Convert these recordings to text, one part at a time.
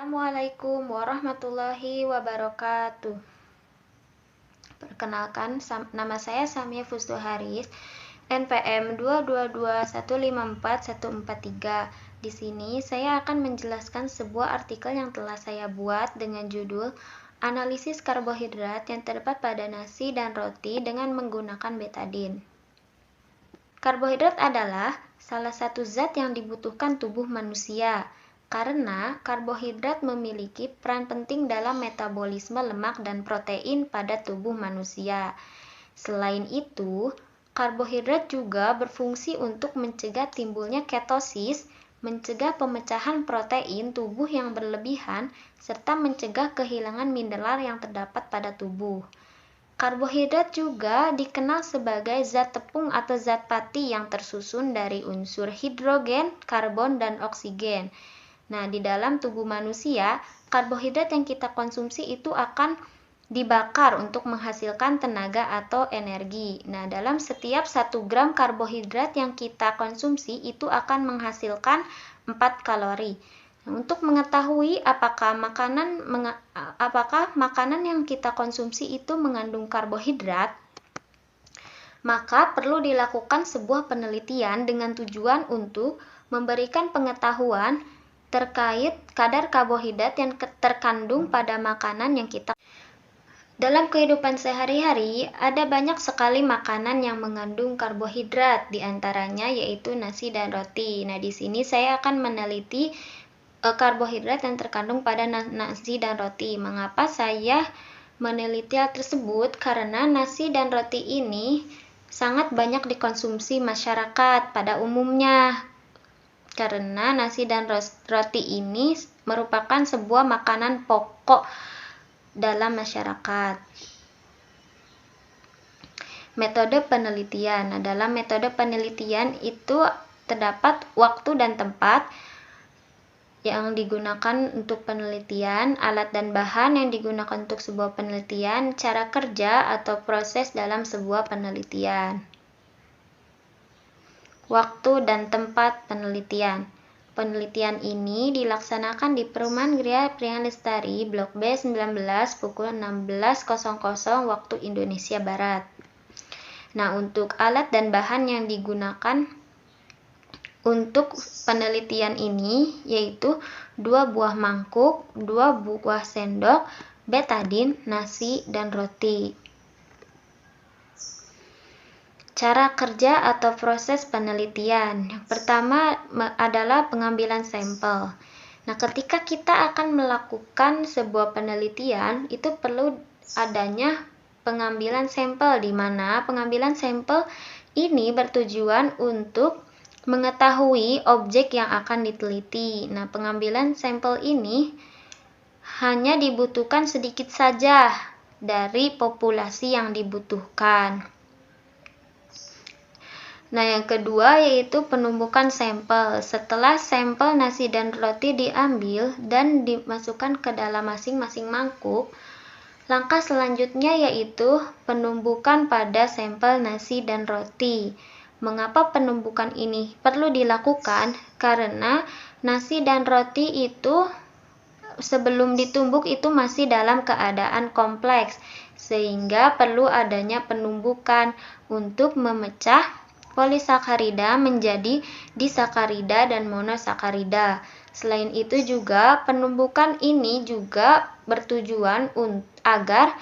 Assalamualaikum warahmatullahi wabarakatuh. Perkenalkan, nama saya Samia Fustu Haris, NPM 222154143. Di sini saya akan menjelaskan sebuah artikel yang telah saya buat dengan judul Analisis karbohidrat yang terdapat pada nasi dan roti dengan menggunakan betadin. Karbohidrat adalah salah satu zat yang dibutuhkan tubuh manusia, karena karbohidrat memiliki peran penting dalam metabolisme lemak dan protein pada tubuh manusia. Selain itu, karbohidrat juga berfungsi untuk mencegah timbulnya ketosis, mencegah pemecahan protein tubuh yang berlebihan, serta mencegah kehilangan mineral yang terdapat pada tubuh. Karbohidrat juga dikenal sebagai zat tepung atau zat pati yang tersusun dari unsur hidrogen, karbon, dan oksigen. Nah, di dalam tubuh manusia, karbohidrat yang kita konsumsi itu akan dibakar untuk menghasilkan tenaga atau energi. Nah, dalam setiap 1 gram karbohidrat yang kita konsumsi itu akan menghasilkan 4 kalori. Nah, untuk mengetahui apakah makanan yang kita konsumsi itu mengandung karbohidrat, maka perlu dilakukan sebuah penelitian dengan tujuan untuk memberikan pengetahuan terkait kadar karbohidrat yang terkandung pada makanan yang kita. Dalam kehidupan sehari-hari, ada banyak sekali makanan yang mengandung karbohidrat, diantaranya yaitu nasi dan roti. Nah, di sini saya akan meneliti karbohidrat yang terkandung pada nasi dan roti. Mengapa saya meneliti hal tersebut? Karena nasi dan roti ini sangat banyak dikonsumsi masyarakat pada umumnya. Karena nasi dan roti ini merupakan sebuah makanan pokok dalam masyarakat. Metode penelitian. Nah, dalam metode penelitian itu terdapat waktu dan tempat yang digunakan untuk penelitian, alat dan bahan yang digunakan untuk sebuah penelitian, cara kerja atau proses dalam sebuah penelitian. Waktu dan tempat penelitian. Penelitian ini dilaksanakan di Perumahan Gria Priang Lestari, Blok B 19, pukul 16.00 waktu Indonesia Barat. Nah, untuk alat dan bahan yang digunakan untuk penelitian ini yaitu 2 buah mangkuk, 2 buah sendok, betadin, nasi, dan roti. Cara kerja atau proses penelitian. Yang pertama adalah pengambilan sampel. Nah, ketika kita akan melakukan sebuah penelitian, itu perlu adanya pengambilan sampel, di mana pengambilan sampel ini bertujuan untuk mengetahui objek yang akan diteliti. Nah, pengambilan sampel ini hanya dibutuhkan sedikit saja dari populasi yang dibutuhkan. Nah, yang kedua yaitu penumbukan sampel. Setelah sampel nasi dan roti diambil dan dimasukkan ke dalam masing-masing mangkuk, langkah selanjutnya yaitu penumbukan pada sampel nasi dan roti. Mengapa penumbukan ini perlu dilakukan? Karena nasi dan roti itu sebelum ditumbuk itu masih dalam keadaan kompleks, sehingga perlu adanya penumbukan untuk memecah polisakarida menjadi disakarida dan monosakarida. Selain itu juga penumbukan ini juga bertujuan agar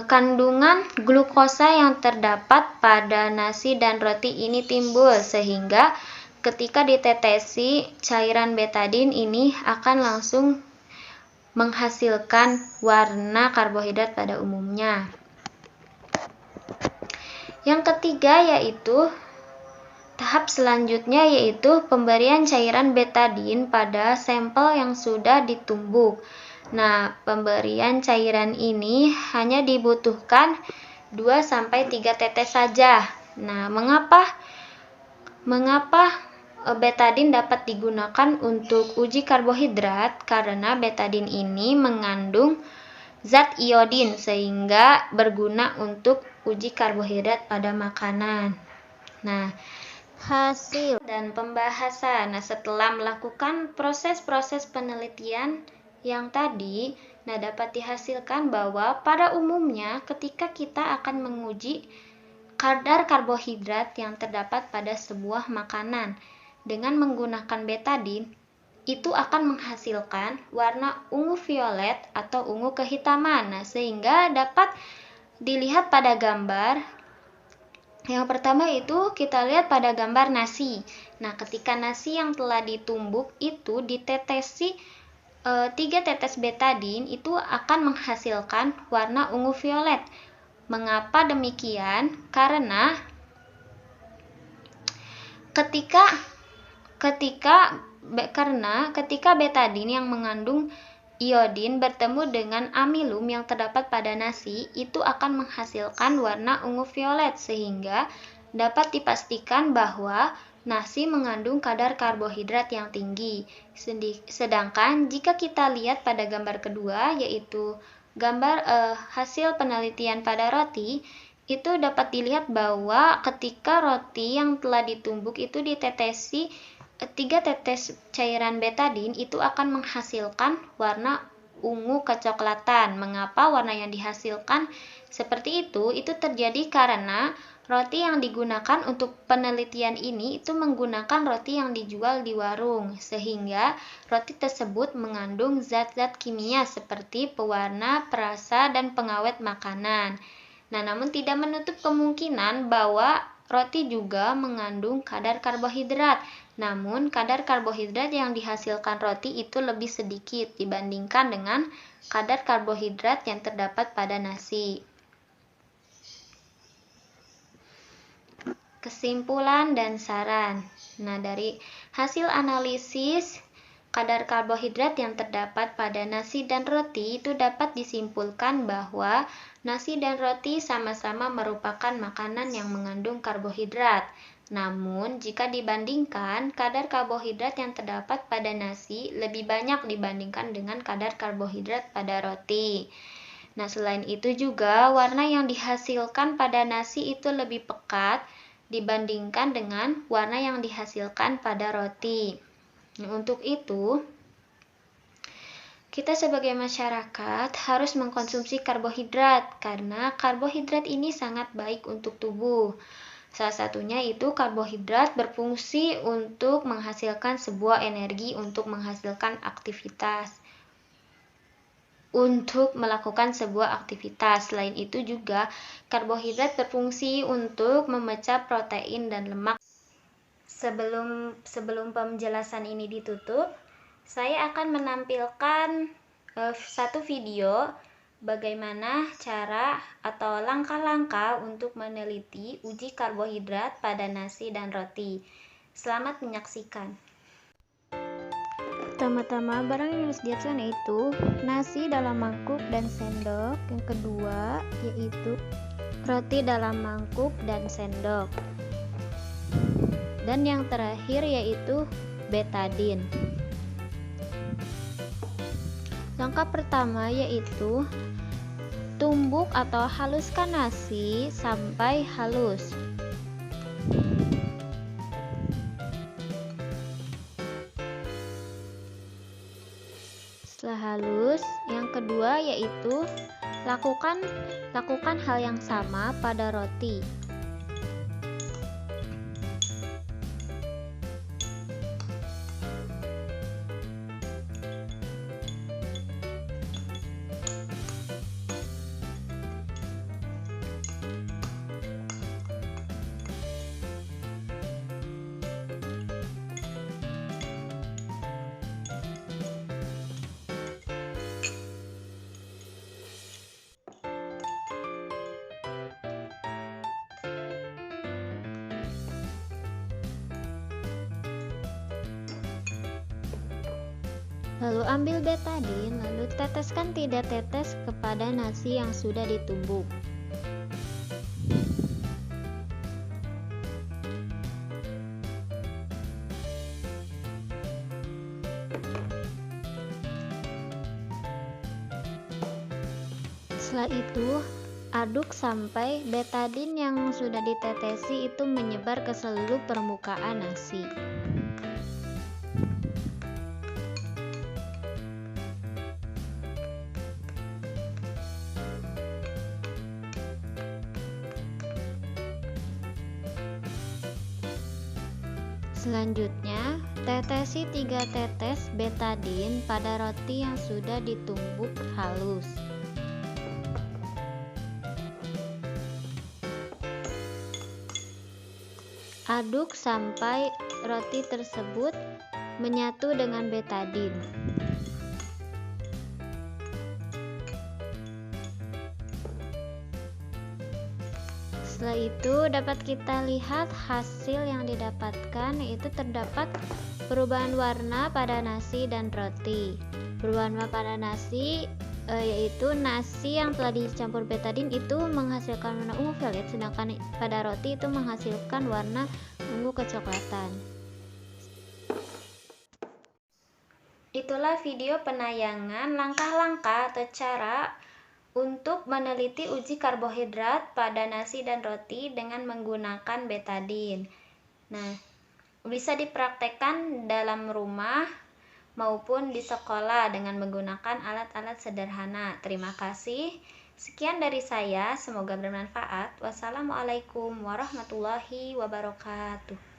kandungan glukosa yang terdapat pada nasi dan roti ini timbul, sehingga ketika ditetesi cairan betadin ini akan langsung menghasilkan warna karbohidrat pada umumnya. Yang ketiga yaitu tahap selanjutnya yaitu pemberian cairan betadin pada sampel yang sudah ditumbuk. Nah, pemberian cairan ini hanya dibutuhkan 2-3 tetes saja. Nah, mengapa betadin dapat digunakan untuk uji karbohidrat? Karena betadin ini mengandung zat iodin sehingga berguna untuk uji karbohidrat pada makanan. Nah, Hasil dan pembahasan. Nah, setelah melakukan proses-proses penelitian yang tadi, dapat dihasilkan bahwa pada umumnya ketika kita akan menguji kadar karbohidrat yang terdapat pada sebuah makanan dengan menggunakan betadin, itu akan menghasilkan warna ungu violet atau ungu kehitaman. Nah, sehingga dapat dilihat pada gambar. Yang pertama itu kita lihat pada gambar nasi. Nah, ketika nasi yang telah ditumbuk itu ditetesi 3 tetes betadin, itu akan menghasilkan warna ungu violet. Mengapa demikian? Karena ketika betadin yang mengandung iodin bertemu dengan amilum yang terdapat pada nasi, itu akan menghasilkan warna ungu violet, sehingga dapat dipastikan bahwa nasi mengandung kadar karbohidrat yang tinggi. Sedangkan jika kita lihat pada gambar kedua, yaitu gambar hasil penelitian pada roti, itu dapat dilihat bahwa ketika roti yang telah ditumbuk itu ditetesi 3 tetes cairan betadin, itu akan menghasilkan warna ungu kecoklatan. Mengapa warna yang dihasilkan seperti itu? Itu terjadi karena roti yang digunakan untuk penelitian ini itu menggunakan roti yang dijual di warung, sehingga roti tersebut mengandung zat-zat kimia seperti pewarna, perasa, dan pengawet makanan. Nah, namun tidak menutup kemungkinan bahwa roti juga mengandung kadar karbohidrat. Namun, kadar karbohidrat yang dihasilkan roti itu lebih sedikit dibandingkan dengan kadar karbohidrat yang terdapat pada nasi. Kesimpulan dan saran. Nah, dari hasil analisis kadar karbohidrat yang terdapat pada nasi dan roti, itu dapat disimpulkan bahwa nasi dan roti sama-sama merupakan makanan yang mengandung karbohidrat. Namun, jika dibandingkan, kadar karbohidrat yang terdapat pada nasi lebih banyak dibandingkan dengan kadar karbohidrat pada roti. Nah, selain itu juga, warna yang dihasilkan pada nasi itu lebih pekat dibandingkan dengan warna yang dihasilkan pada roti. Nah, untuk itu, kita sebagai masyarakat harus mengkonsumsi karbohidrat karena karbohidrat ini sangat baik untuk tubuh. Salah satunya itu karbohidrat berfungsi untuk menghasilkan sebuah energi untuk menghasilkan aktivitas, untuk melakukan sebuah aktivitas. Selain itu juga karbohidrat berfungsi untuk memecah protein dan lemak. Sebelum penjelasan ini ditutup, saya akan menampilkan satu video bagaimana cara atau langkah-langkah untuk meneliti uji karbohidrat pada nasi dan roti. Selamat menyaksikan. Pertama-tama, barang yang harus disediakan yaitu nasi dalam mangkuk dan sendok. Yang kedua yaitu roti dalam mangkuk dan sendok. Dan yang terakhir yaitu betadin. Langkah pertama yaitu tumbuk atau haluskan nasi sampai halus. Setelah halus, yang kedua yaitu lakukan hal yang sama pada roti. Lalu ambil betadin, lalu teteskan 3 tetes kepada nasi yang sudah ditumbuk. Setelah itu, Aduk sampai betadin yang sudah ditetesi itu menyebar ke seluruh permukaan nasi. Selanjutnya, tetesi 3 tetes betadin pada roti yang sudah ditumbuk halus. Aduk sampai roti tersebut menyatu dengan betadin. Setelah itu dapat kita lihat hasil yang didapatkan, yaitu terdapat perubahan warna pada nasi dan roti. Perubahan warna pada nasi yaitu nasi yang telah dicampur betadin itu menghasilkan warna ungu violet, sedangkan pada roti itu menghasilkan warna ungu kecoklatan. Itulah video penayangan langkah-langkah atau cara untuk meneliti uji karbohidrat pada nasi dan roti dengan menggunakan betadin. Nah, bisa dipraktekkan dalam rumah maupun di sekolah dengan menggunakan alat-alat sederhana. Terima kasih. Sekian dari saya, semoga bermanfaat. Wassalamualaikum warahmatullahi wabarakatuh.